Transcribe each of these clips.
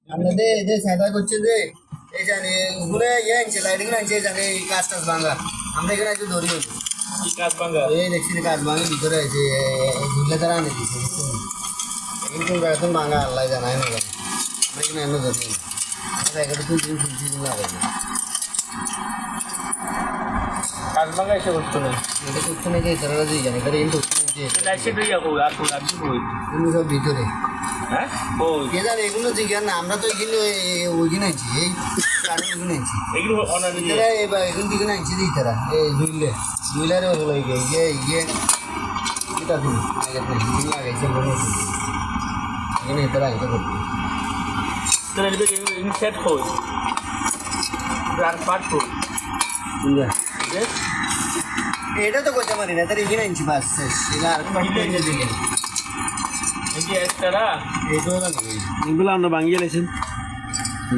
আপনাদের এই যে সাদা করছে যে এই জানি উপরে ইয়ে আনছে লাইটিং আনছে জানি কাজ টাজ ভাঙা আমরা এখানে একটু ধরি কি কাজ ভাঙা এই দেখছি কাজ ভাঙে ভিতরে আছে ঝুলে তারা আনে দিচ্ছে কিন্তু এখন ভাঙা আল্লাহ জানাই না জানি আমরা এখানে এনে ধরি আমরা এখানে খুব দিন খুলছি না করবো কাজ ভাঙা এসে করতো না এটা করছে নাকি তারা দিয়ে জানি তারা কিন্তু লাইসেন্স হয়ে যাবো আর তো আর কি কই এগুলো সব ভিতরে হ্যাঁ ওই কে জানে এগুলো জিজ্ঞাসা না আমরা তো এগুলো ওইখানে আছি এই কারণে এখানে আছি এগুলো অনার দিয়ে তারা এবার এখন দিকে আনছি দিই তারা এই জুইলারে হলো ইয়ে এটা দিন আগে দিন লাগাইছে মনে হচ্ছে এখানে তারা আগে করতে তোর এদিকে সেট কই রান পাট কই যে এটা তো করতে পারি না তার এখানে আনছি বাস শেষ এটা আর কোনো কিলে দিলে এই যে এক্সট্রা এইটাও না এগুলো আমরা ভাঙিয়ে লেছেন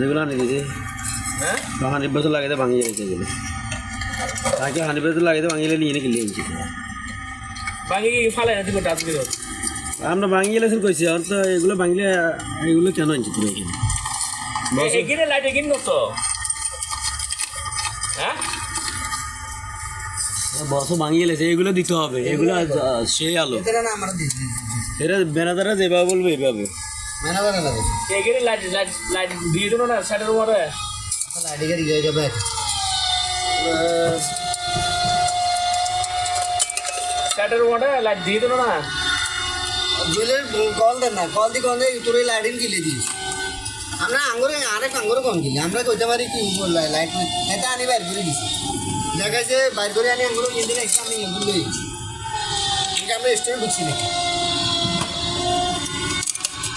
যেগুলো আনি দিয়েছে হ্যাঁ 100 বছর লাগাইতে ভাঙিয়ে লেছে এগুলো তাকে 100 বছর লাগাইতে ভাঙিয়ে নিয়ে এনে কিনে আনছি বাকি কি ফালাই না দিব ডাস্টবিন আমরা ভাঙিয়ে লেছেন কইছি আর তো এগুলো ভাঙলে এগুলো কেন আনছি তুমি এখানে এগিয়ে লাইট এগিয়ে নতো হ্যাঁ বছর ভাঙিয়ে লেছে এগুলো দিতে হবে এগুলো সেই আলো এটা না আমরা দিছি এরা বেড়াদারা যেভাবে বলবে এইভাবে মেনা বানা লাগে এগিয়ে লাইট লাইট লাইট দিয়ে দিনো না শাটার উপরে লাইট এর ইয়ে যাবে শাটার উপরে লাইট দিয়ে দিনো না জুয়েলের কল দেন না কল দিয়ে কল তোরে লাইটিং কিলে দিস আমরা আঙ্গুরে আরেক আঙ্গুরে কম কিলি আমরা কইতে পারি কি লাইট এটা আনি বাইর করে দিছি দেখাইছে বাইর করে আনি আঙ্গুরে কিনতে না আমি আঙ্গুর লই কিন্তু আমরা স্টোরে ঢুকছি না